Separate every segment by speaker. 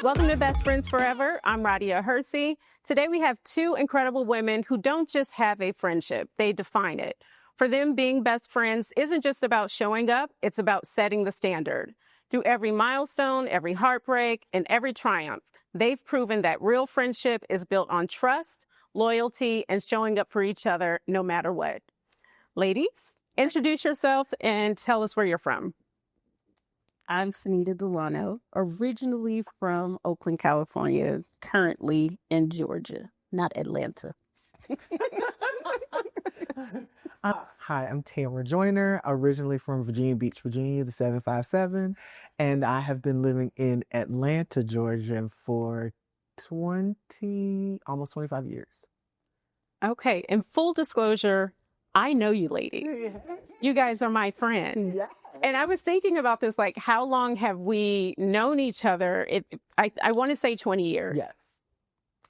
Speaker 1: Welcome to Best Friends Forever. I'm Radia Hersey. Today we have two incredible women who don't just have a friendship, they define it. For them, being best friends isn't just about showing up, it's about setting the standard. Through every milestone, every heartbreak, and every triumph, they've proven that real friendship is built on trust, loyalty, and showing up for each other no matter what. Ladies, introduce yourself and tell us where you're from.
Speaker 2: I'm Synitta Delano, originally from Oakland, California, currently in Georgia, not Atlanta.
Speaker 3: Hi, I'm Tamara Joyner, originally from Virginia Beach, Virginia, the 757, and I have been living in Atlanta, Georgia for almost 25 years.
Speaker 1: Okay, in full disclosure, I know you ladies. You guys are my friends.
Speaker 3: Yeah.
Speaker 1: And I was thinking about this, like, how long have we known each other? I want to say 20 years.
Speaker 3: Yes.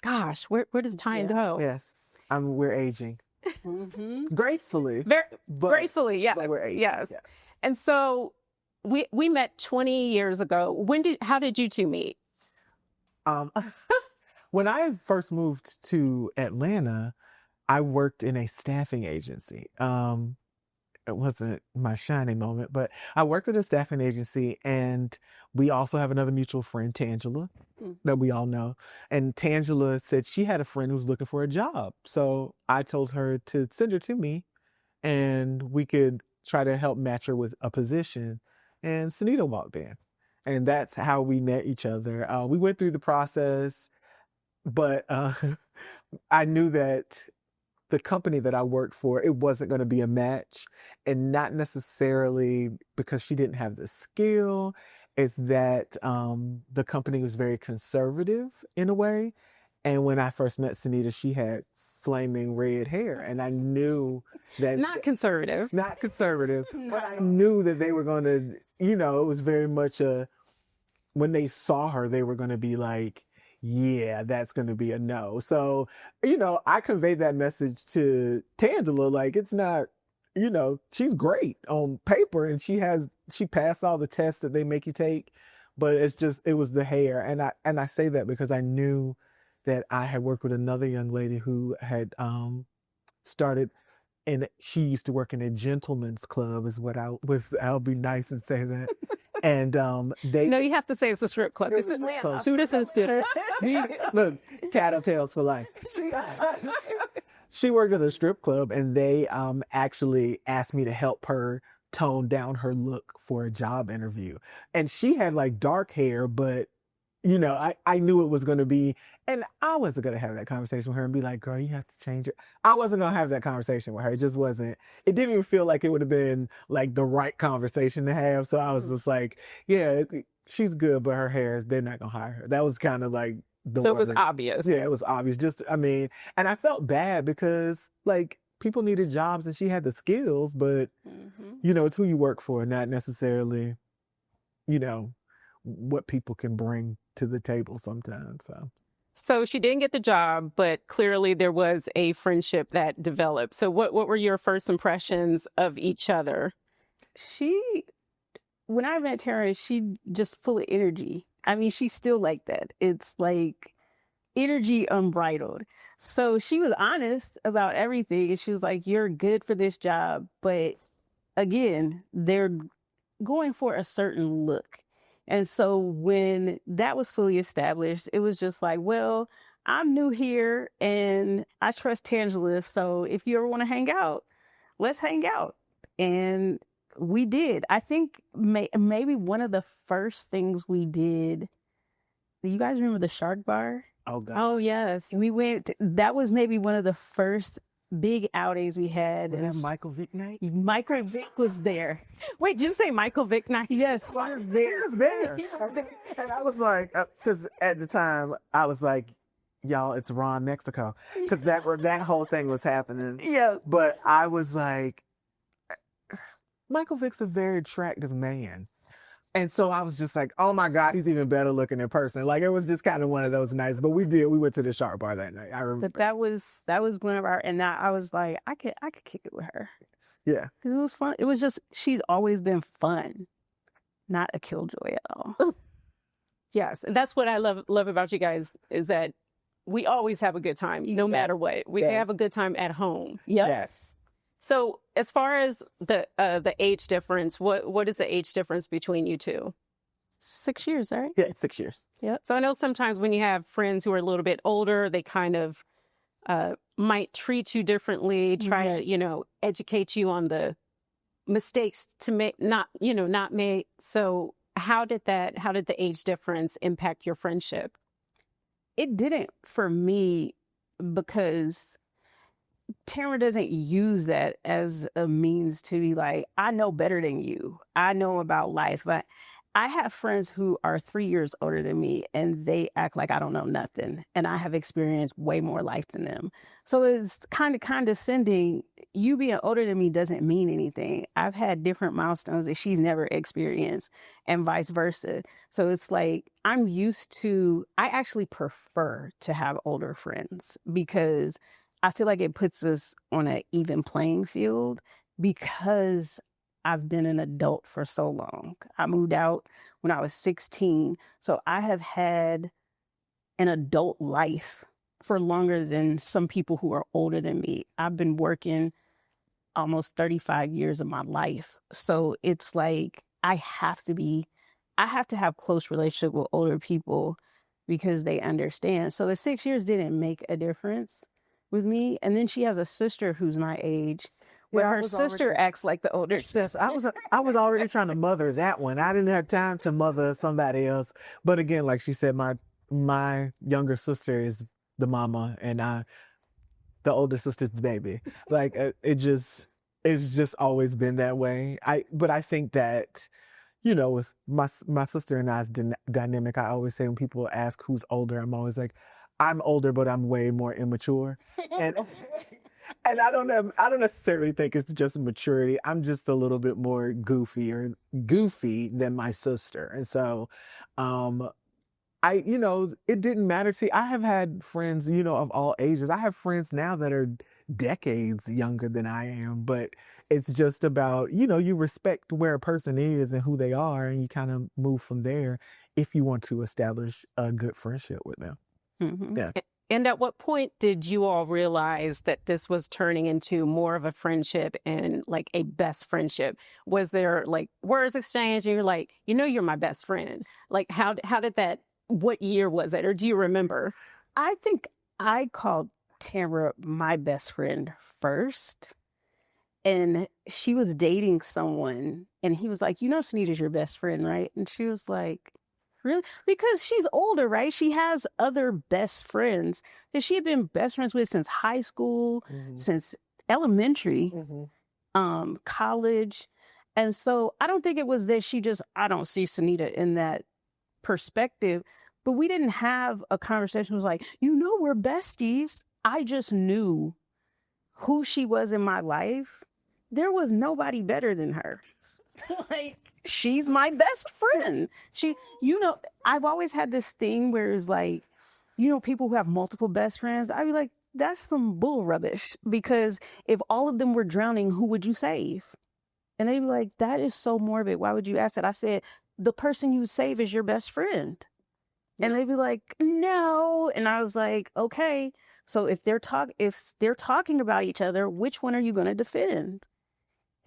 Speaker 1: Gosh, where does time go?
Speaker 3: Yes. We're aging.
Speaker 2: Mm-hmm.
Speaker 3: Gracefully.
Speaker 1: Gracefully, yeah.
Speaker 3: But we're aging.
Speaker 1: Yes. And so we met 20 years ago. How did you two meet?
Speaker 3: When I first moved to Atlanta, I worked in a staffing agency. It wasn't my shining moment, but I worked at a staffing agency, and we also have another mutual friend, Tangela, that we all know. And Tangela said she had a friend who was looking for a job. So I told her to send her to me, and we could try to help match her with a position. And Synitta walked in, and that's how we met each other. We went through the process, but I knew that the company that I worked for, it wasn't going to be a match, and not necessarily because she didn't have the skill. It's that the company was very conservative in a way. And when I first met Synitta, she had flaming red hair, and I knew that
Speaker 1: Not conservative,
Speaker 3: but I knew that they were going to, it was very much when they saw her, they were going to be like, yeah, that's going to be a no. So, I conveyed that message to Tangela, like, it's not, she's great on paper, and she passed all the tests that they make you take, but it was the hair. And I say that because I knew that I had worked with another young lady who had started, and she used to work in a gentleman's club I'll be nice and say that. And
Speaker 1: No, you have to say it's a strip club. This is Atlanta.
Speaker 3: This is look, tattletales for life. She worked at a strip club, and they actually asked me to help her tone down her look for a job interview. And she had like dark hair, but I knew it was going to be, and I wasn't going to have that conversation with her and be like, girl, you have to change it. I wasn't going to have that conversation with her. It just wasn't, it didn't even feel like it would have been like the right conversation to have. So I was just like, yeah, she's good, but her hair they're not going to hire her. That was kind of like
Speaker 1: So it was obvious.
Speaker 3: Yeah, it was obvious. And I felt bad because like people needed jobs and she had the skills, but it's who you work for, not necessarily, what people can bring to the table sometimes.
Speaker 1: So she didn't get the job, but clearly there was a friendship that developed. So what were your first impressions of each other?
Speaker 2: When I met her, she just full of energy. I mean, she's still like that. It's like energy unbridled. So she was honest about everything. And she was like, you're good for this job. But again, they're going for a certain look. And so when that was fully established, it was just like, well, I'm new here and I trust Tangela. So if you ever want to hang out, let's hang out. And we did. I think maybe one of the first things we did, do you guys remember the Shark Bar?
Speaker 3: Oh, God.
Speaker 1: Oh, yes.
Speaker 2: That was maybe one of the first big outings we had.
Speaker 3: Was that Michael Vick night?
Speaker 2: Michael Vick was there.
Speaker 1: Wait, did you say Michael Vick night?
Speaker 2: Yes,
Speaker 3: he was there. And I was like, because at the time, I was like, y'all, it's Ron Mexico. Because that whole thing was happening.
Speaker 2: Yeah.
Speaker 3: But I was like, Michael Vick's a very attractive man. And so I was just like, oh my God, he's even better looking in person. Like, it was just kind of one of those nights. But we went to the Sharp Bar that night. I remember.
Speaker 2: But that was one of our, and now I was like, I could kick it with her.
Speaker 3: Yeah.
Speaker 2: Because it was fun. It was just, she's always been fun, not a killjoy at all.
Speaker 1: Yes. And that's what I love about you guys, is that we always have a good time, no matter what. We have a good time at home.
Speaker 2: Yep.
Speaker 3: Yes.
Speaker 1: So as far as the age difference, what is the age difference between you two?
Speaker 2: 6 years, right?
Speaker 3: Yeah, it's 6 years.
Speaker 1: Yeah. So I know sometimes when you have friends who are a little bit older, they kind of might treat you differently, try to, educate you on the mistakes to not make. So how did the age difference impact your friendship?
Speaker 2: It didn't for me, because Tamara doesn't use that as a means to be like, I know better than you. I know about life. But I have friends who are 3 years older than me, and they act like I don't know nothing. And I have experienced way more life than them. So it's kind of condescending. You being older than me doesn't mean anything. I've had different milestones that she's never experienced, and vice versa. So it's like, I actually prefer to have older friends, because I feel like it puts us on an even playing field, because I've been an adult for so long. I moved out when I was 16. So I have had an adult life for longer than some people who are older than me. I've been working almost 35 years of my life. So it's like, I have to have close relationship with older people, because they understand. So the 6 years didn't make a difference with me. And then she has a sister who's my age. But her sister acts like the older sister.
Speaker 3: I was already trying to mother that one. I didn't have time to mother somebody else. But again, like she said, my younger sister is the mama, and the older sister's the baby. Like, it's just always been that way. But I think that, with my sister and I's dynamic, I always say when people ask who's older, I'm always like, I'm older, but I'm way more immature. And I don't necessarily think it's just maturity. I'm just a little bit more goofy than my sister. And so, it didn't matter to me. I have had friends, of all ages. I have friends now that are decades younger than I am, but it's just about, you respect where a person is and who they are, and you kind of move from there if you want to establish a good friendship with them.
Speaker 2: Mm-hmm.
Speaker 3: Yeah.
Speaker 1: And at what point did you all realize that this was turning into more of a friendship and like a best friendship? Was there like words exchanged and you're like, you're my best friend? Like, how did that, what year was it? Or do you remember?
Speaker 2: I think I called Tamara my best friend first. And she was dating someone, and he was like, Synitta's your best friend, right? And she was like, really? Because she's older, right? She has other best friends that she had been best friends with since high school, since elementary, college. And so I don't think it was that I don't see Synitta in that perspective, but we didn't have a conversation. It was like, we're besties. I just knew who she was in my life. There was nobody better than her. Like, she's my best friend. I've always had this thing where it's like, people who have multiple best friends, I'd be like, that's some bull rubbish, because if all of them were drowning, who would you save? And they'd be like, that is so morbid. Why would you ask that? I said, the person you save is your best friend. And they'd be like, no. And I was like, okay. So if they're talking about each other, which one are you going to defend?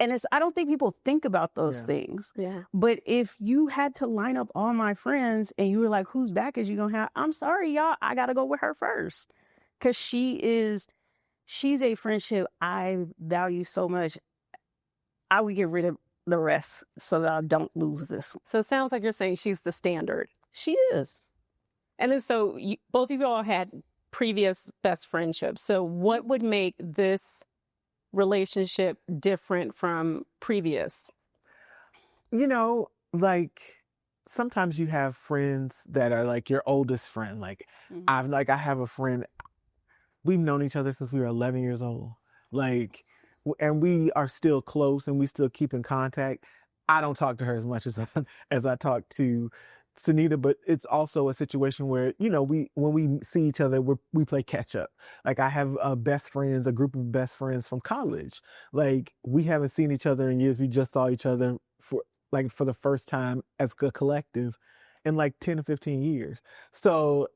Speaker 2: And I don't think people think about those things.
Speaker 1: Yeah.
Speaker 2: But if you had to line up all my friends and you were like, whose back is you going to have? I'm sorry, y'all. I got to go with her first. Because she's a friendship I value so much. I would get rid of the rest so that I don't lose this one.
Speaker 1: So it sounds like you're saying she's the standard.
Speaker 2: She is.
Speaker 1: And then so both of you all had previous best friendships. So what would make this relationship different from previous?
Speaker 3: Like, sometimes you have friends that are like your oldest friend. Like, I have a friend, we've known each other since we were 11 years old. Like, and we are still close and we still keep in contact. I don't talk to her as much as I talk to Synitta, but it's also a situation where, when we see each other, we play catch up. Like I have a group of best friends from college. Like we haven't seen each other in years. We just saw each other for the first time as a collective in like 10 or 15 years. So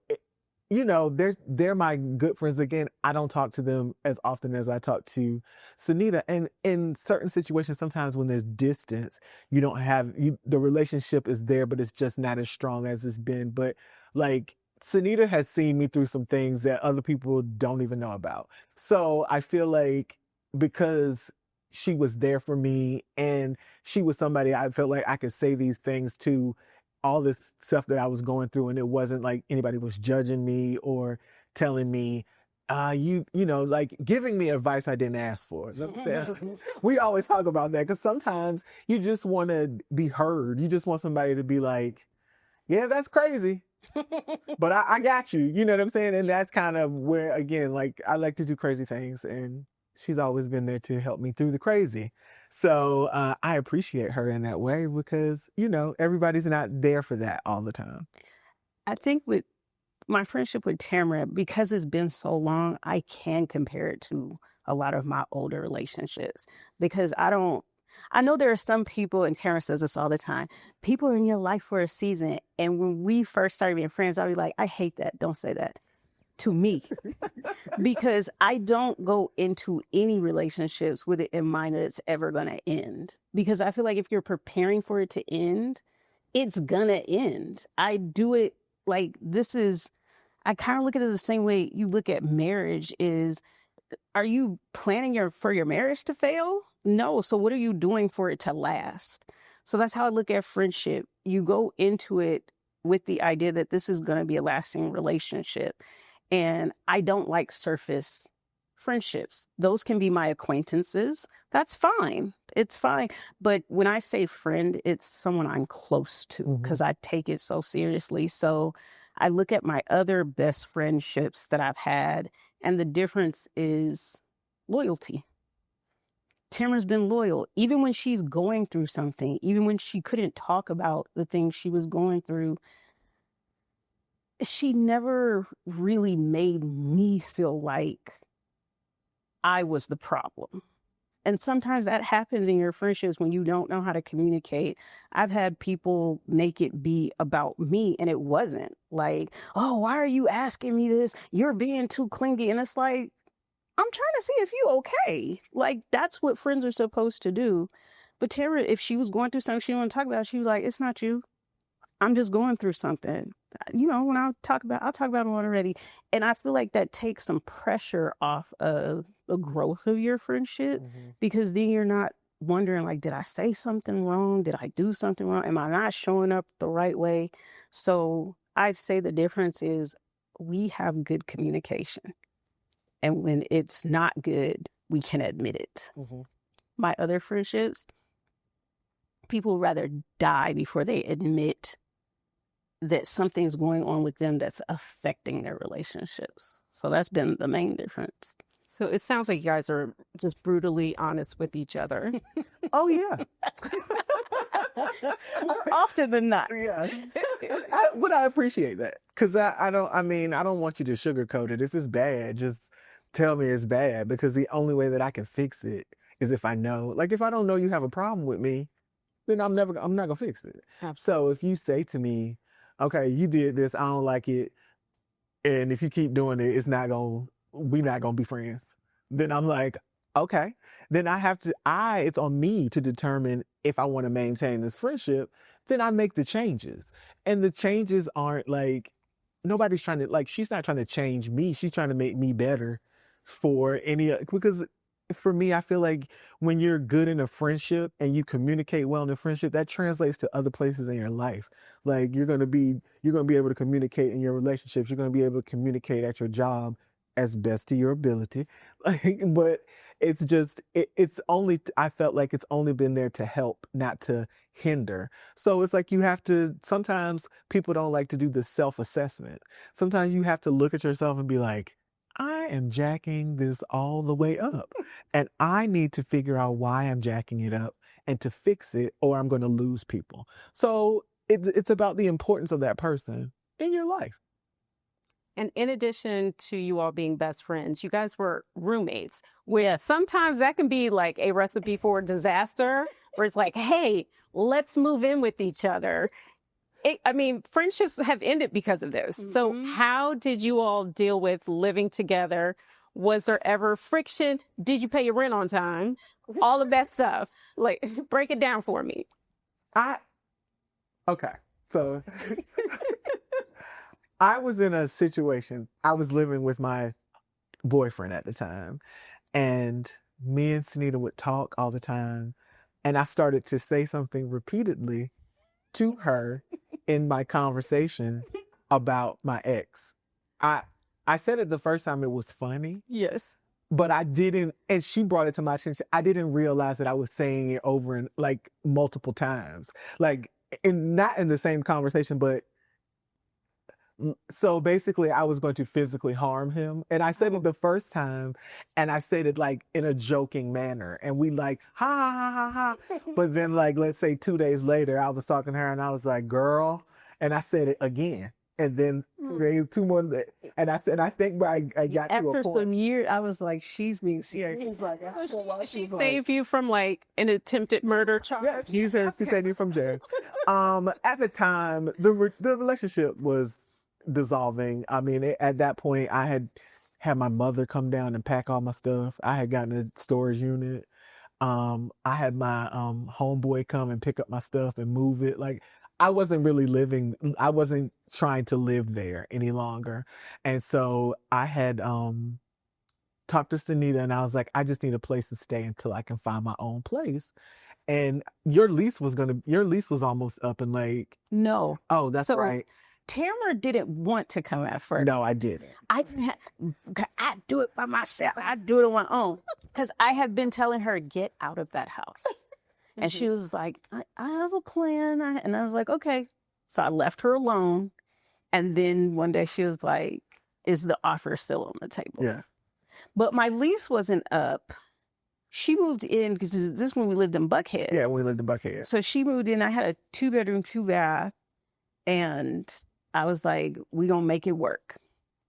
Speaker 3: they're my good friends. Again, I don't talk to them as often as I talk to Synitta. And in certain situations, sometimes when there's distance, the relationship is there, but it's just not as strong as it's been. But like Synitta has seen me through some things that other people don't even know about. So I feel like because she was there for me and she was somebody I felt like I could say these things to, all this stuff that I was going through, and it wasn't like anybody was judging me or telling me, like giving me advice I didn't ask for. We always talk about that because sometimes you just want to be heard. You just want somebody to be like, yeah, that's crazy, but I got you. You know what I'm saying? And that's kind of where, again, like I like to do crazy things, and she's always been there to help me through the crazy. So I appreciate her in that way because, everybody's not there for that all the time.
Speaker 2: I think with my friendship with Tamara, because it's been so long, I can compare it to a lot of my older relationships because I know there are some people, and Tamara says this all the time, people are in your life for a season. And when we first started being friends, I'd be like, I hate that. Don't say that to me. Because I don't go into any relationships with it in mind that it's ever going to end. Because I feel like if you're preparing for it to end, it's going to end. I do it like I kind of look at it the same way you look at marriage is, are you planning for your marriage to fail? No. So what are you doing for it to last? So that's how I look at friendship. You go into it with the idea that this is going to be a lasting relationship. And I don't like surface friendships. Those can be my acquaintances. That's fine. It's fine. But when I say friend, it's someone I'm close to because I take it so seriously. So I look at my other best friendships that I've had, and the difference is loyalty. Tamara's been loyal, even when she's going through something, even when she couldn't talk about the things she was going through. She never really made me feel like I was the problem. And sometimes that happens in your friendships when you don't know how to communicate. I've had people make it be about me, and it wasn't like, oh, why are you asking me this? You're being too clingy. And it's like, I'm trying to see if you okay. Like, that's what friends are supposed to do. But Tara, if she was going through something she didn't want to talk about, she was like, it's not you. I'm just going through something. When I'll talk about it already. And I feel like that takes some pressure off of the growth of your friendship because then you're not wondering, like, did I say something wrong? Did I do something wrong? Am I not showing up the right way? So I'd say the difference is we have good communication. And when it's not good, we can admit it. My other friendships, people rather die before they admit that something's going on with them that's affecting their relationships. So that's been the main difference.
Speaker 1: So it sounds like you guys are just brutally honest with each other.
Speaker 3: Oh, yeah.
Speaker 2: Often than not.
Speaker 3: Yeah. But I appreciate that because I don't want you to sugarcoat it. If it's bad, just tell me it's bad because the only way that I can fix it is if I know. Like if I don't know you have a problem with me, then I'm not gonna fix it. Absolutely. So if you say to me, okay, you did this, I don't like it, and if you keep doing it, we're not gonna be friends. Then I'm like, okay. Then it's on me to determine if I want to maintain this friendship. Then I make the changes. And the changes aren't like, nobody's trying to, like, she's not trying to change me. She's trying to make me better because for me, I feel like when you're good in a friendship and you communicate well in a friendship, that translates to other places in your life. Like you're going to be able to communicate in your relationships. You're going to be able to communicate at your job as best to your ability. But it's just, I felt like it's only been there to help, not to hinder. So it's like sometimes people don't like to do the self-assessment. Sometimes you have to look at yourself and be like, I am jacking this all the way up and I need to figure out why I'm jacking it up and to fix it, or I'm going to lose people. So it's about the importance of that person in your life.
Speaker 1: And in addition to you all being best friends, you guys were roommates, which sometimes that can be like a recipe for disaster, where it's like, hey, let's move in with each other. Friendships have ended because of this. Mm-hmm. So how did you all deal with living together? Was there ever friction? Did you pay your rent on time? All of that stuff. Like, break it down for me.
Speaker 3: Okay. So I was in a situation, I was living with my boyfriend at the time, and me and Synitta would talk all the time, and I started to say something repeatedly to her in my conversation about my ex. I said it the first time, it was funny.
Speaker 2: Yes.
Speaker 3: But I didn't, and she brought it to my attention. I didn't realize that I was saying it over and like multiple times. Like, not in the same conversation, but so basically I was going to physically harm him. And I said it the first time, and I said it like in a joking manner. And we like, ha, ha, ha, ha. But then like, let's say 2 days later, I was talking to her and I was like, girl, and I said it again. And then 2 more, and I think I got to a point.
Speaker 2: After some years, I was like, she's being serious.
Speaker 1: So she saved you from like an attempted murder charge?
Speaker 3: Yes, she saved me from jail. At the time, the relationship was dissolving. I mean, at that point, I had my mother come down and pack all my stuff. I had gotten a storage unit. I had my homeboy come and pick up my stuff and move it. Like, I wasn't trying to live there any longer. And so I had talked to Synitta, and I was like, I just need a place to stay until I can find my own place. And your lease was almost up, and like,
Speaker 2: no.
Speaker 3: Oh, that's right.
Speaker 2: Tamara didn't want to come at first.
Speaker 3: No, I didn't.
Speaker 2: I do it by myself. I do it on my own. Because I have been telling her, get out of that house. And she was like, I have a plan. And I was like, okay. So I left her alone. And then one day she was like, is the offer still on the table?
Speaker 3: Yeah.
Speaker 2: But my lease wasn't up. She moved in, because this is when we lived in Buckhead.
Speaker 3: Yeah, we lived in Buckhead.
Speaker 2: So she moved in. I had a 2-bedroom, 2-bath. And I was like, we gonna make it work.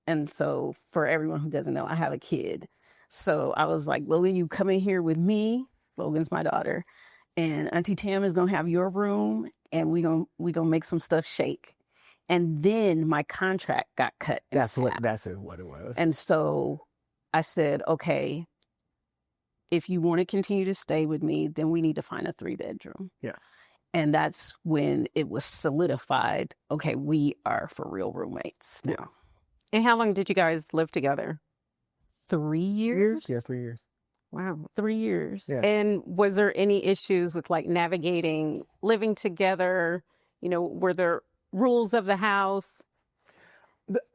Speaker 2: And so for everyone who doesn't know, I have a kid. So I was like, Logan, you come in here with me. Logan's my daughter. And Auntie Tam is gonna have your room, and we gonna make some stuff shake. And then my contract got cut.
Speaker 3: That's what it was.
Speaker 2: And so I said, okay, if you want to continue to stay with me, then we need to find a 3-bedroom.
Speaker 3: Yeah.
Speaker 2: And that's when it was solidified. Okay, we are for real roommates now.
Speaker 3: Yeah.
Speaker 1: And how long did you guys live together?
Speaker 2: 3 years?
Speaker 3: Yeah, 3 years.
Speaker 1: Wow.
Speaker 2: 3 years.
Speaker 3: Yeah.
Speaker 1: And was there any issues with like navigating living together? You know, were there rules of the house?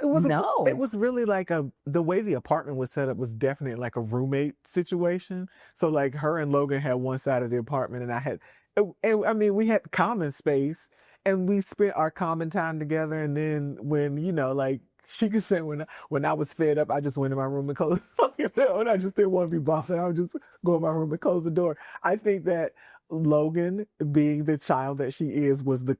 Speaker 3: It was really like the way the apartment was set up was definitely like a roommate situation. So like her and Logan had one side of the apartment, and we had common space, and we spent our common time together. And then when, like she could say when I was fed up, I just went in my room and closed the fucking door, and I just didn't want to be bossed. I would just go in my room and close the door. I think that Logan, being the child that she is, was the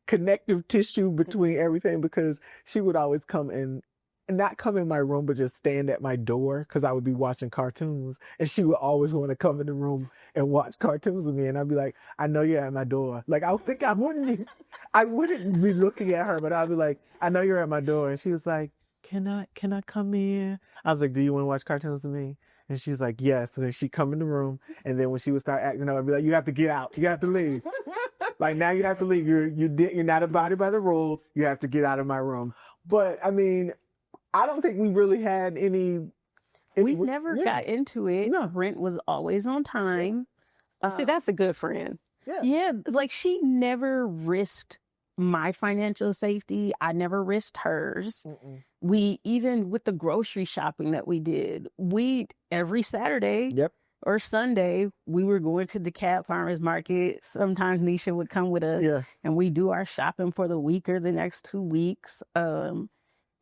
Speaker 3: connective tissue between everything, because she would always come in, not come in my room, but just stand at my door, because I would be watching cartoons, and she would always want to come in the room and watch cartoons with me, and I'd be like, I know you're at my door. Like, I wouldn't be looking at her, but I'd be like, I know you're at my door. And she was like, can I come in? I was like, do you want to watch cartoons with me? And she was like, yes. So then she'd come in the room, and then when she would start acting up, I'd be like, you have to get out. You have to leave. Like, now you have to leave. You're not abiding by the rules. You have to get out of my room. But I mean, I don't think we really had any.
Speaker 2: We never got into it. No. Rent was always on time.
Speaker 1: See, that's a good friend.
Speaker 2: Yeah. Like, she never risked my financial safety. I never risked hers. Mm-mm. We, even with the grocery shopping that we did, every Saturday or Sunday, we were going to the Cab Farmers Market. Sometimes Nisha would come with us, and we do our shopping for the week or the next 2 weeks.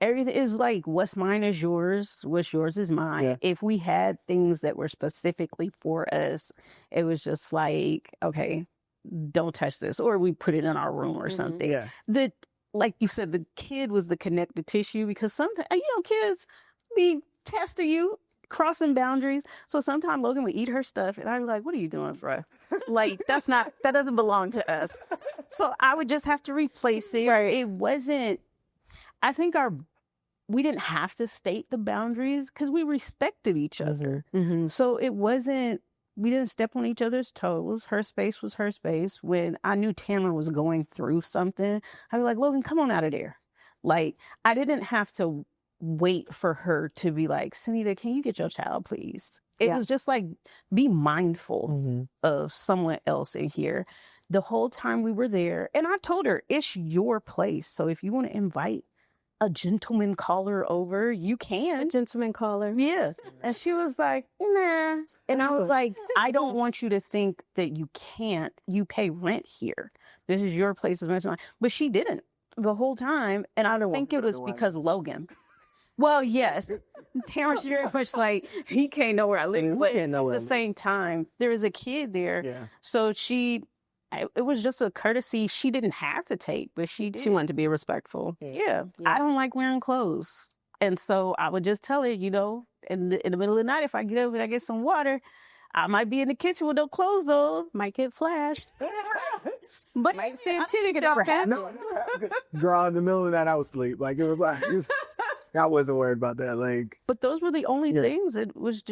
Speaker 2: everything is like, what's mine is yours, what's yours is mine.
Speaker 3: Yeah.
Speaker 2: If we had things that were specifically for us, it was just like, okay, don't touch this, or we put it in our room or something.
Speaker 3: Yeah.
Speaker 2: Like you said, the kid was the connective tissue, because sometimes, kids be testing you, crossing boundaries. So sometimes Logan would eat her stuff and I'd be like, what are you doing, bro? Like, that doesn't belong to us. So I would just have to replace it.
Speaker 1: Right.
Speaker 2: It wasn't, I think we didn't have to state the boundaries because we respected each other.
Speaker 1: Mm-hmm.
Speaker 2: So it wasn't, we didn't step on each other's toes. Her space was her space. When I knew Tamara was going through something, I'd be like, Logan, come on out of there. Like, I didn't have to wait for her to be like, Synitta, can you get your child, please? It was just like, be mindful of someone else in here. The whole time we were there, and I told her, it's your place. So if you want to invite a gentleman caller over, you can.
Speaker 1: A gentleman caller.
Speaker 2: Yeah. And she was like, nah. And I was like, I don't want you to think that you can't. You pay rent here. This is your place. It's mine. But she didn't the whole time. And I don't think it was because Logan. Well, yes. Tamara's very much like, he can't know where I live. But at the same time, there was a kid there.
Speaker 3: Yeah.
Speaker 2: So it was just a courtesy she didn't have to take, but she did.
Speaker 1: She wanted to be respectful.
Speaker 2: Yeah. I don't like wearing clothes. And so I would just tell her, in the middle of the night, if I get up and I get some water, I might be in the kitchen with no clothes on.
Speaker 1: Might get flashed.
Speaker 2: But
Speaker 1: Might see a titty get off.
Speaker 3: No, girl, in the middle of that, I was asleep. Like, it was like, I wasn't worried about that. Like,
Speaker 2: but those were the only things. It was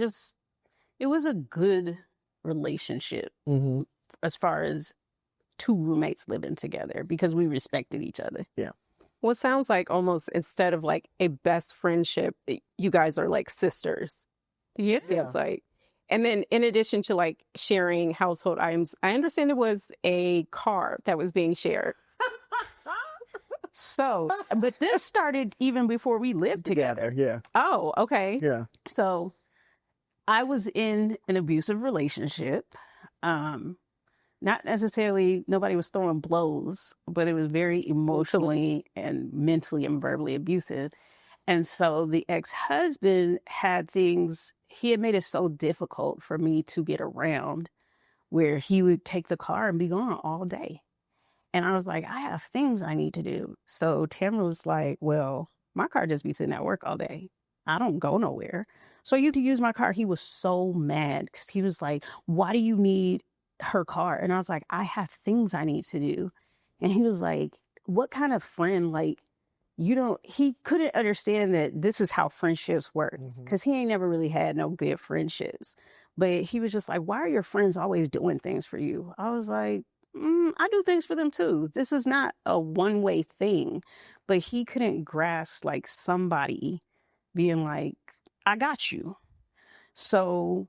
Speaker 2: a good relationship as far as two roommates living together, because we respected each other.
Speaker 3: Yeah.
Speaker 1: Well, it sounds like almost instead of like a best friendship, you guys are like sisters.
Speaker 2: Yeah.
Speaker 1: It sounds like. And then in addition to like sharing household items, I understand there was a car that was being shared.
Speaker 2: So, but this started even before we lived together.
Speaker 3: Yeah.
Speaker 1: Oh, okay.
Speaker 3: Yeah.
Speaker 2: So I was in an abusive relationship. Not necessarily, nobody was throwing blows, but it was very emotionally and mentally and verbally abusive. And so the ex-husband he had made it so difficult for me to get around, where he would take the car and be gone all day. And I was like, I have things I need to do. So Tamara was like, well, my car just be sitting at work all day. I don't go nowhere. So you can use my car. He was so mad because he was like, why do you need her car? And I was like, I have things I need to do. And he was like, what kind of friend, like, he couldn't understand that this is how friendships work, because he ain't never really had no good friendships. But he was just like, why are your friends always doing things for you? I was like, I do things for them too. This is not a one-way thing. But he couldn't grasp like somebody being like, I got you. So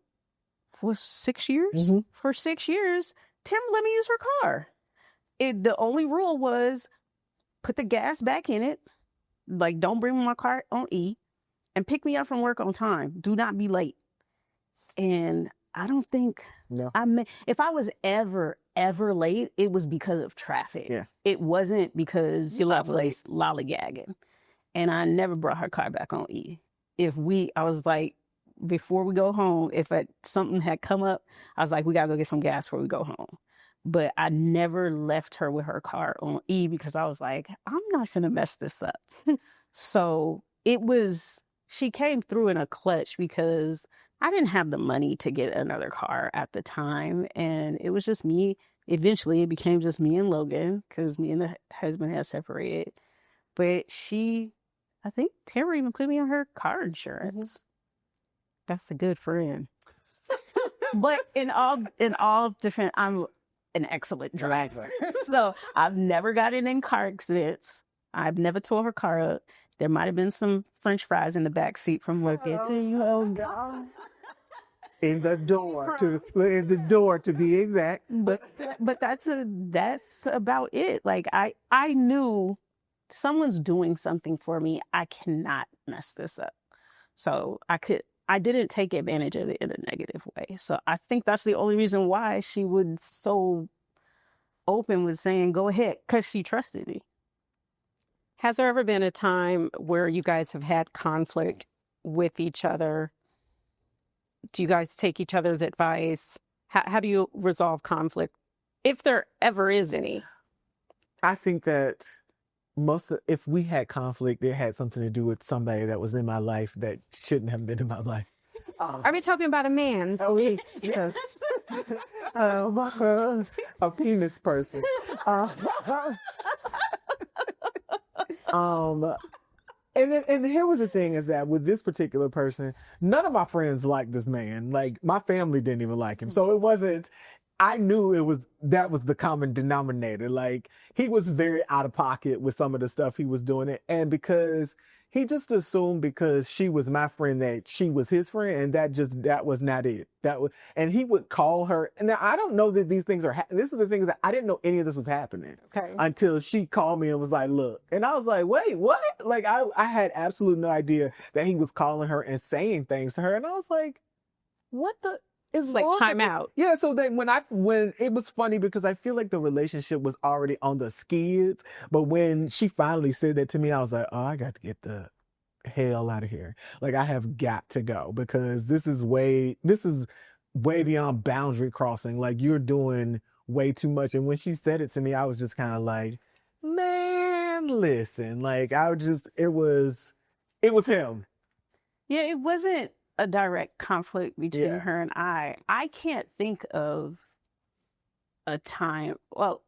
Speaker 2: for 6 years, Tim let me use her car. The only rule was put the gas back in it. Like, don't bring my car on E, and pick me up from work on time. Do not be late. And I don't think if I was ever late, it was because of traffic.
Speaker 3: Yeah.
Speaker 2: It wasn't because I was lollygagging. And I never brought her car back on E. I was like, before we go home, if something had come up, I was like, we gotta go get some gas before we go home. But I never left her with her car on E, because I was like, I'm not gonna mess this up. So she came through in a clutch, because I didn't have the money to get another car at the time. And it was just me. Eventually it became just me and Logan, because me and the husband had separated. But I think Tamara even put me on her car insurance.
Speaker 1: That's a good friend.
Speaker 2: But in all different, I'm an excellent driver. So I've never gotten in car accidents. I've never tore her car up. There might have been some French fries in the back seat from working.
Speaker 3: In the door to be exact.
Speaker 2: But that's about it. Like, I knew someone's doing something for me. I cannot mess this up. So I didn't take advantage of it in a negative way. So I think that's the only reason why she was so open with saying, go ahead, because she trusted me.
Speaker 1: Has there ever been a time where you guys have had conflict with each other? Do you guys take each other's advice? How do you resolve conflict, if there ever is any?
Speaker 3: I think that if we had conflict, it had something to do with somebody that was in my life that shouldn't have been in my life.
Speaker 1: Are we talking about a man's?
Speaker 3: Oh, yes. A penis person. And here was the thing is that with this particular person, none of my friends liked this man. Like my family didn't even like him. So it wasn't, I knew that was the common denominator. Like he was very out of pocket with some of the stuff he was doing. And because he just assumed because she was my friend that she was his friend, and that was not it. And he would call her. And now I don't know that these things are, this is the thing is that I didn't know any of this was happening.
Speaker 1: Okay.
Speaker 3: Until she called me and was like, look, and I was like, wait, what? Like I had absolutely no idea that he was calling her and saying things to her. And I was like, what the?
Speaker 1: It's like time out.
Speaker 3: Yeah, so then when it was funny because I feel like the relationship was already on the skids, but when she finally said that to me, I was like, oh, I got to get the hell out of here. Like I have got to go because this is way beyond boundary crossing. Like you're doing way too much. And when she said it to me, I was just kind of like, man, listen, like it was him.
Speaker 2: Yeah, it wasn't a direct conflict between her and I. I can't think of a time. Well,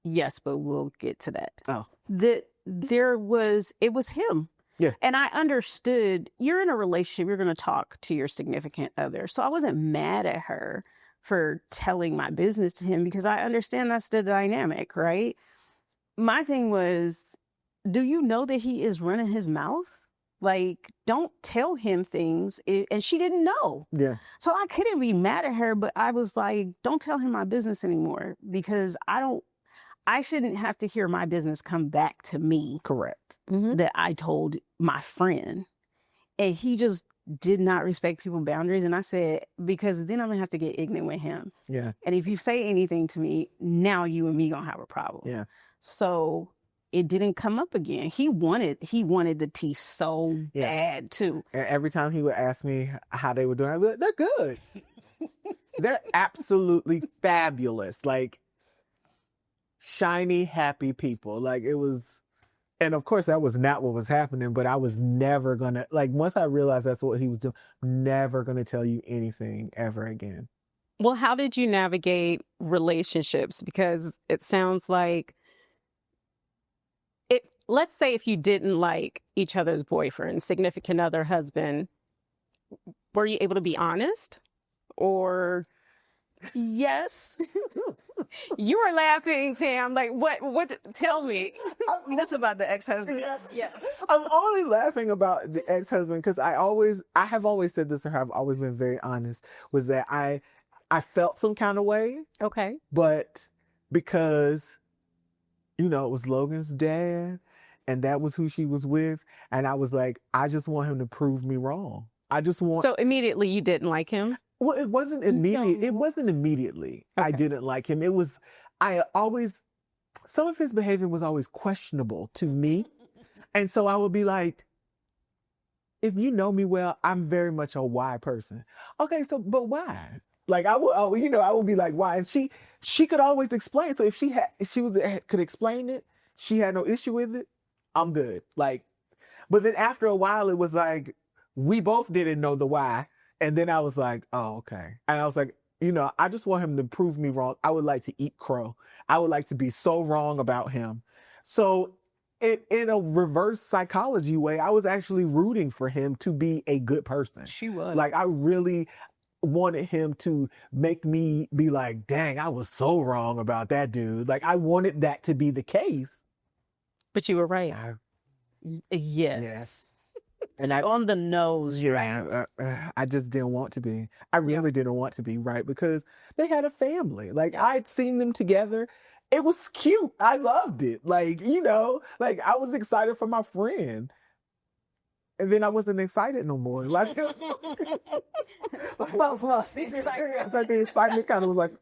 Speaker 2: yes, but we'll get to that.
Speaker 3: Oh,
Speaker 2: that it was him.
Speaker 3: Yeah.
Speaker 2: And I understood you're in a relationship, you're going to talk to your significant other. So I wasn't mad at her for telling my business to him because I understand that's the dynamic, right? My thing was, do you know that he is running his mouth? Like, don't tell him things. And she didn't know.
Speaker 3: Yeah.
Speaker 2: So I couldn't be mad at her, but I was like, don't tell him my business anymore because I shouldn't have to hear my business come back to me.
Speaker 3: Correct.
Speaker 2: That I told my friend. And he just did not respect people's boundaries. And I said, because then I'm going to have to get ignorant with him.
Speaker 3: Yeah.
Speaker 2: And if you say anything to me, now you and me going to have a problem.
Speaker 3: Yeah.
Speaker 2: So it didn't come up again. He wanted the tea so bad too.
Speaker 3: And every time he would ask me how they were doing, I'd be like, they're good. They're absolutely fabulous. Like shiny, happy people. Like it was, and of course that was not what was happening, but I was never gonna, like once I realized that's what he was doing, never gonna tell you anything ever again.
Speaker 1: Well, how did you navigate relationships? Because it sounds like let's say if you didn't like each other's boyfriend, significant other, husband, were you able to be honest? Or
Speaker 2: yes.
Speaker 1: You were laughing, Tam. Like, what? Tell me.
Speaker 2: That's about the ex-husband.
Speaker 3: Yes. I'm only laughing about the ex-husband because I have always said this to her. I've always been very honest, was that I felt some kind of way.
Speaker 1: Okay.
Speaker 3: But because, it was Logan's dad and that was who she was with. And I was like, I just want him to prove me wrong. So
Speaker 1: immediately you didn't like him?
Speaker 3: Well, it wasn't immediate.
Speaker 2: No.
Speaker 3: It wasn't immediately.
Speaker 2: Okay.
Speaker 3: I didn't like him. Some of his behavior was always questionable to me. And so I would be like, if you know me well, I'm very much a why person. Okay, but why? Like I would be like, why? And she could always explain. So if she could explain it, she had no issue with it, I'm good. Like, but then after a while, it was like, we both didn't know the why. And then I was like, oh, okay. And I was like, I just want him to prove me wrong. I would like to eat crow. I would like to be so wrong about him. So in a reverse psychology way, I was actually rooting for him to be a good person.
Speaker 2: She was.
Speaker 3: Like, I really wanted him to make me be like, dang, I was so wrong about that dude. Like, I wanted that to be the case.
Speaker 1: But you were right.
Speaker 2: Yes.
Speaker 3: And
Speaker 2: on the nose, you're right.
Speaker 3: I just didn't want to be. I really didn't want to be, right? Because they had a family. Like, I'd seen them together. It was cute. I loved it. Like, like I was excited for my friend. And then I wasn't excited no more. Like,
Speaker 2: both lost the excitement.
Speaker 3: It's like the excitement kind of was like,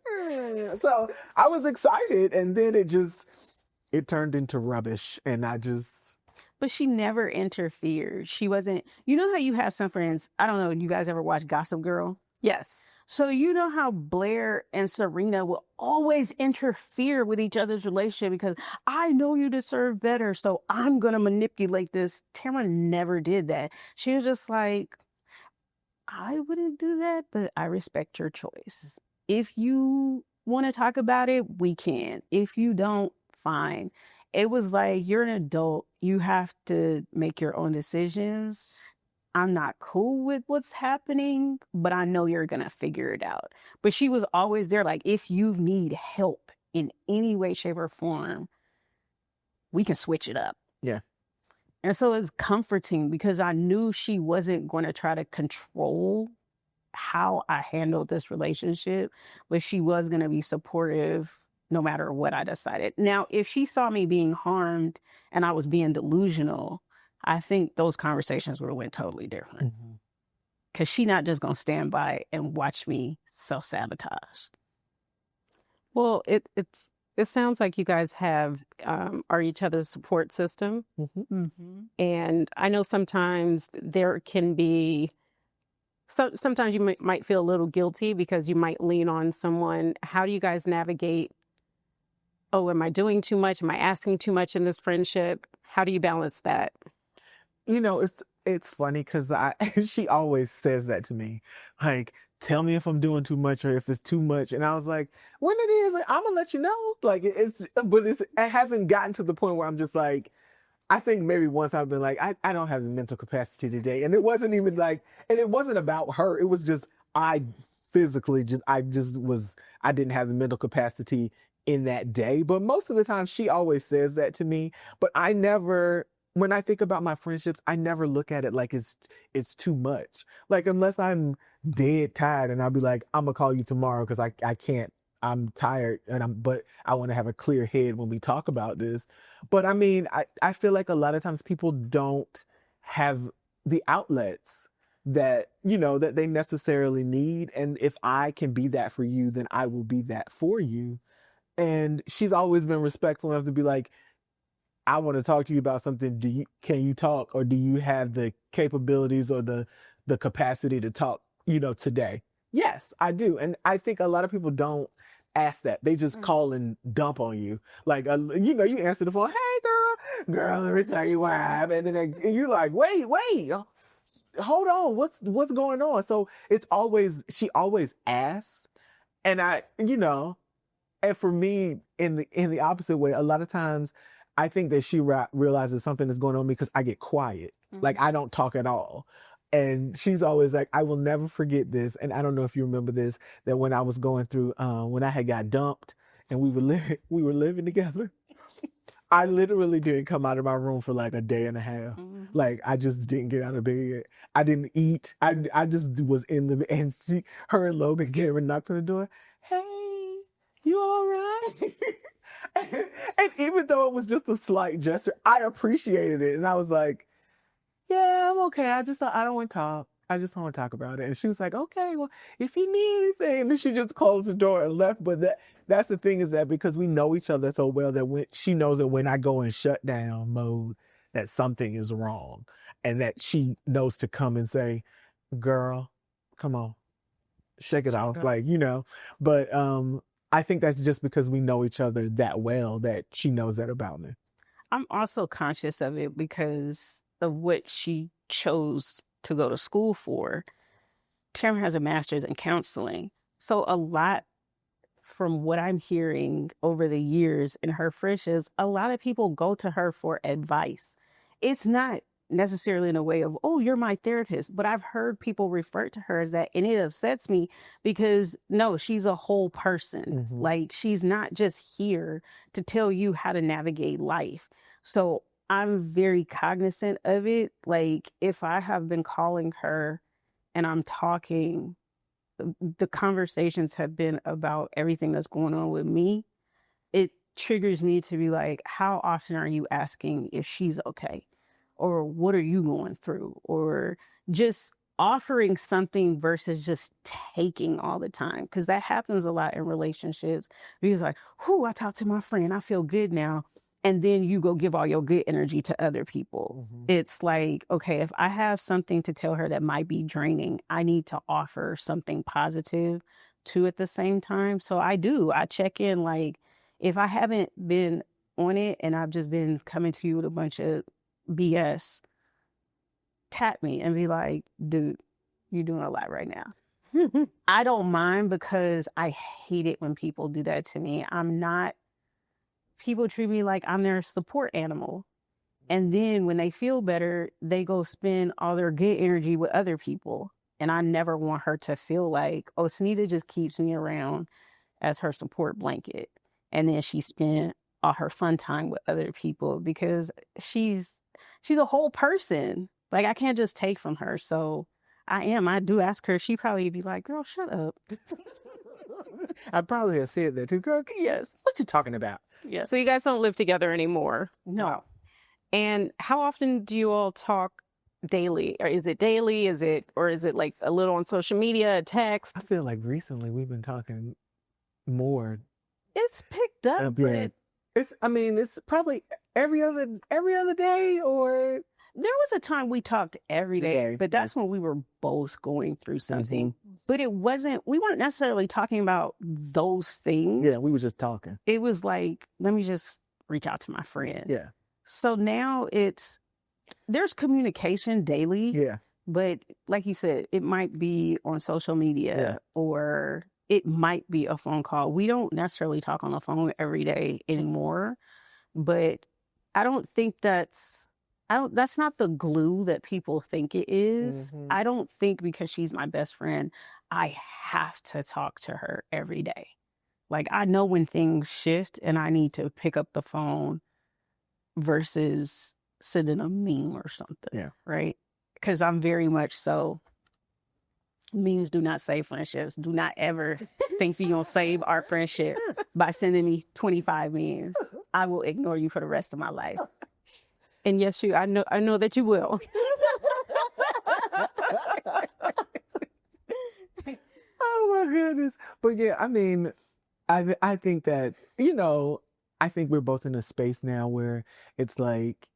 Speaker 3: So I was excited. And then it turned into rubbish. And I just...
Speaker 2: but she never interfered. She wasn't, you know how you have some friends, I don't know, you guys ever watch Gossip Girl?
Speaker 1: Yes.
Speaker 2: So you know how Blair and Serena will always interfere with each other's relationship because I know you deserve better, so I'm going to manipulate this. Tamara never did that. She was just like, I wouldn't do that, but I respect your choice. If you want to talk about it, we can. If you don't, fine. It was like, you're an adult. You have to make your own decisions. I'm not cool with what's happening, but I know you're going to figure it out. But she was always there. Like, if you need help in any way, shape, or form, we can switch it up.
Speaker 3: Yeah.
Speaker 2: And so it's comforting because I knew she wasn't going to try to control how I handled this relationship, but she was going to be supportive no matter what I decided. Now, if she saw me being harmed and I was being delusional, I think those conversations would have went totally different. Because she's not just going to stand by and watch me self-sabotage.
Speaker 1: Well, it sounds like you guys are each other's support system. And I know sometimes there can be, sometimes you might feel a little guilty because you might lean on someone. How do you guys navigate, oh, am I doing too much? Am I asking too much in this friendship? How do you balance that?
Speaker 3: You know, it's funny because she always says that to me, like, tell me if I'm doing too much or if it's too much. And I was like, when it is, like, I'm gonna let you know. Like, it hasn't gotten to the point where I'm just like, I think maybe once I've been like, I don't have the mental capacity today. And it wasn't even like, and it wasn't about her. It was just, I didn't have the mental capacity in that day. But most of the time she always says that to me. But when I think about my friendships, I never look at it like it's too much. Like, unless I'm dead tired and I'll be like, I'm gonna call you tomorrow because I can't, I'm tired but I want to have a clear head when we talk about this. But I mean, I feel like a lot of times people don't have the outlets that, that they necessarily need. And if I can be that for you, then I will be that for you. And she's always been respectful enough to be like, I want to talk to you about something. Can you talk, or do you have the capabilities or the capacity to talk, today? Yes, I do. And I think a lot of people don't ask that. They just call and dump on you. Like, you answer the phone, hey girl, let me tell you what happened. And then you're like, wait, hold on. What's going on? So she always asks. And and for me, in the opposite way, a lot of times I think that she realizes something is going on because I get quiet. Like, I don't talk at all. And she's always like, I will never forget this. And I don't know if you remember this, that when I was going through, when I had got dumped and we were living together, I literally didn't come out of my room for like a day and a half. Like, I just didn't get out of bed. I didn't eat. I just was in and her and Logan came and knocked on the door. Hey, you all right? And even though it was just a slight gesture, I appreciated it. And I was like, yeah, I'm okay. I don't want to talk. I just don't want to talk about it. And she was like, okay, well, if you need anything. And then she just closed the door and left. But that's the thing, is that because we know each other so well, that she knows that when I go in shutdown mode, that something is wrong. And that she knows to come and say, girl, come on, shake it off. Like, but I think that's just because we know each other that well, that she knows that about me.
Speaker 2: I'm also conscious of it because of what she chose to go to school for. Tamara has a master's in counseling. So a lot, from what I'm hearing over the years in her friendships, a lot of people go to her for advice. It's not necessarily in a way of, oh, you're my therapist, but I've heard people refer to her as that, and it upsets me because no, she's a whole person. Like, she's not just here to tell you how to navigate life. So I'm very cognizant of it. Like, if I have been calling her and I'm talking, the conversations have been about everything that's going on with me. It triggers me to be like, how often are you asking if she's okay? Or what are you going through? Or just offering something versus just taking all the time. Because that happens a lot in relationships. Because like, I talked to my friend, I feel good now. and then you go give all your good energy to other people. It's like, okay, if I have something to tell her that might be draining, I need to offer something positive too at the same time. So I check in, like, if I haven't been on it and I've just been coming to you with a bunch of BS, tap me and be like, dude, you're doing a lot right now. I don't mind, because I hate it when people do that to me. People treat me like I'm their support animal. And then when they feel better, they go spend all their good energy with other people. And I never want her to feel like, oh, Synitta just keeps me around as her support blanket. And then she spent all her fun time with other people, because she's a whole person. Like, I can't just take from her. So I do ask her. She probably be like, girl, shut up.
Speaker 3: I probably have said that too. Girl,
Speaker 2: Yes.
Speaker 3: what you talking about?
Speaker 2: Yes.
Speaker 1: So you guys don't live together anymore.
Speaker 2: No.
Speaker 1: And how often do you all talk daily? Or is it daily? Is it like a little on social media, a text?
Speaker 3: I feel like recently we've been talking more.
Speaker 2: It's picked up, but
Speaker 3: it's probably every other day, or
Speaker 2: there was a time we talked every day, but that's when we were both going through something. But we weren't necessarily talking about those things.
Speaker 3: Yeah, we were just talking.
Speaker 2: It was like, let me just reach out to my friend.
Speaker 3: Yeah.
Speaker 2: So now there's communication daily.
Speaker 3: Yeah.
Speaker 2: But like you said, it might be on social media, or it might be a phone call. We don't necessarily talk on the phone every day anymore, but I don't think that's not the glue that people think it is. I don't think because she's my best friend, I have to talk to her every day. Like, I know when things shift and I need to pick up the phone versus sending a meme or something.
Speaker 3: Yeah.
Speaker 2: Right? Because I'm very much so, memes do not save friendships. Do not ever think you're going to save our friendship by sending me 25 memes. I will ignore you for the rest of my life.
Speaker 1: And yes, I know that you will.
Speaker 3: Oh my goodness. But yeah, I mean, I think that, I think we're both in a space now where it's like,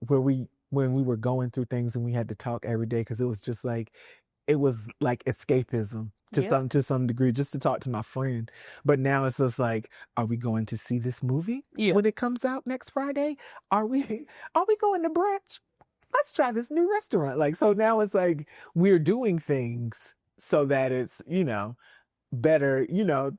Speaker 3: when we were going through things and we had to talk every day, because it was like escapism to some degree, just to talk to my friend. But now it's just like, are we going to see this movie when it comes out next Friday? Are we going to brunch? Let's try this new restaurant. Like, so now it's like we're doing things so that it's, better,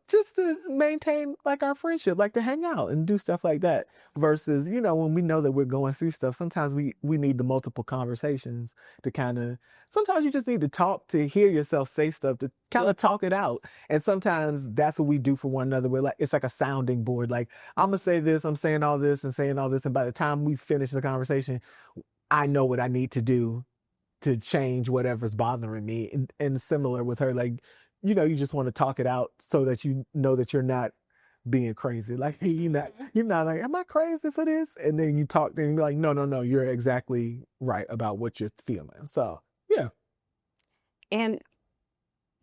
Speaker 3: just to maintain like our friendship, like to hang out and do stuff like that, versus, when we know that we're going through stuff, sometimes we need the multiple conversations to sometimes you just need to talk, to hear yourself say stuff, to kind of talk it out. And sometimes that's what we do for one another. It's like a sounding board. Like, I'm going to say this, I'm saying all this and saying all this. And by the time we finish the conversation, I know what I need to do to change whatever's bothering me. And similar with her, like, you just want to talk it out so that you know that you're not being crazy. Like, you're not like, am I crazy for this? And then you talk, then you're like, no, you're exactly right about what you're feeling. So, yeah.
Speaker 1: And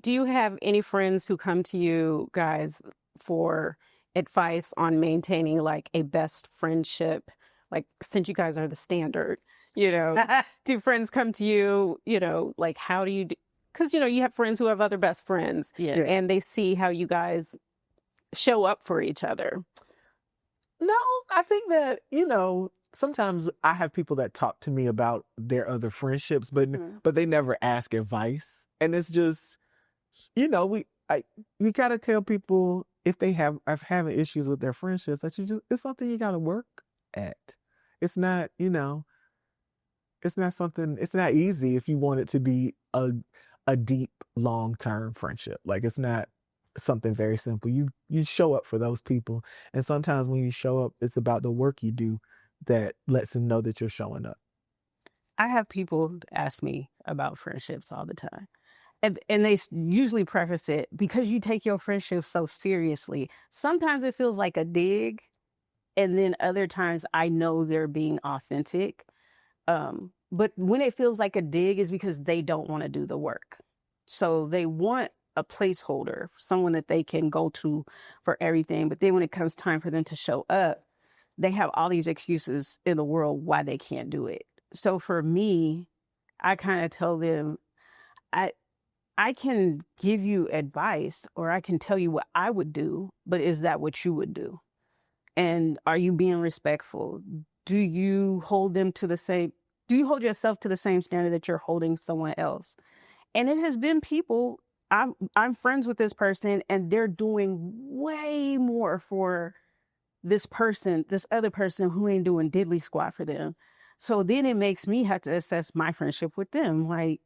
Speaker 1: do you have any friends who come to you guys for advice on maintaining like a best friendship? Like, since you guys are the standard, do friends come to you, like, how do you because, you have friends who have other best friends, and they see how you guys show up for each other.
Speaker 3: No, I think that, sometimes I have people that talk to me about their other friendships, but they never ask advice. And it's just, we got to tell people, if they are having issues with their friendships, that it's something you got to work at. It's not, it's not easy if you want it to be a deep, long-term friendship. Like, it's not something very simple. You show up for those people. And sometimes when you show up, it's about the work you do that lets them know that you're showing up.
Speaker 2: I have people ask me about friendships all the time. And they usually preface it, because you take your friendship so seriously. Sometimes it feels like a dig. And then other times I know they're being authentic. But when it feels like a dig is because they don't want to do the work. So they want a placeholder, someone that they can go to for everything. But then when it comes time for them to show up, they have all these excuses in the world why they can't do it. So for me, I kind of tell them, I can give you advice or I can tell you what I would do, but is that what you would do? And are you being respectful? Do you hold yourself to the same standard that you're holding someone else? And it has been people, I'm friends with this person and they're doing way more for this other person who ain't doing diddly squat for them. So then it makes me have to assess my friendship with them. Like,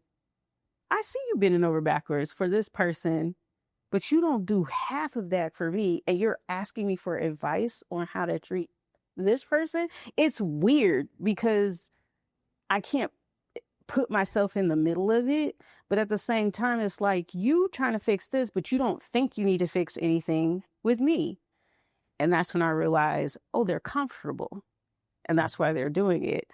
Speaker 2: I see you bending over backwards for this person, but you don't do half of that for me. And you're asking me for advice on how to treat this person. It's weird because I can't put myself in the middle of it. But at the same time, it's like you trying to fix this, but you don't think you need to fix anything with me. And that's when I realize, oh, they're comfortable. And that's why they're doing it.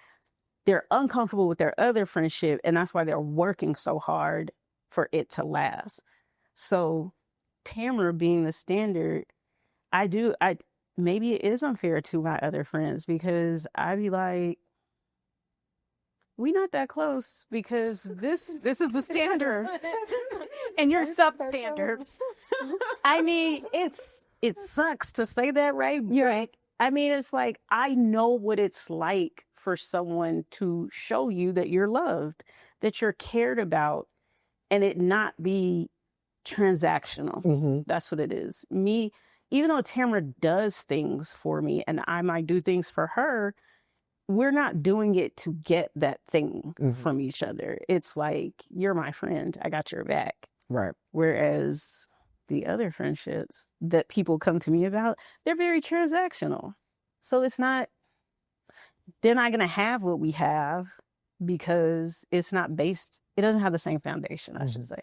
Speaker 2: They're uncomfortable with their other friendship. And that's why they're working so hard for it to last. So Tamara being the standard, maybe it is unfair to my other friends because I'd be like, we not that close because this is the standard
Speaker 1: And you're substandard.
Speaker 2: I mean, it sucks to say that, right?
Speaker 1: You're right.
Speaker 2: I mean, it's like, I know what it's like for someone to show you that you're loved, that you're cared about, and it not be transactional.
Speaker 3: Mm-hmm.
Speaker 2: That's what it is. Me, even though Tamara does things for me and I might do things for her, we're not doing it to get that thing from each other. It's like, you're my friend. I got your back.
Speaker 3: Right.
Speaker 2: Whereas the other friendships that people come to me about, they're very transactional. So they're not going to have what we have because it doesn't have the same foundation, I should say.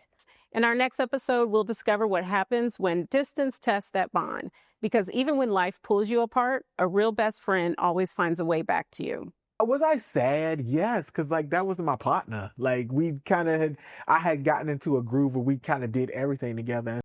Speaker 1: In our next episode, we'll discover what happens when distance tests that bond. Because even when life pulls you apart, a real best friend always finds a way back to you.
Speaker 3: Was I sad? Yes, because like that wasn't my partner. Like I had gotten into a groove where we kind of did everything together.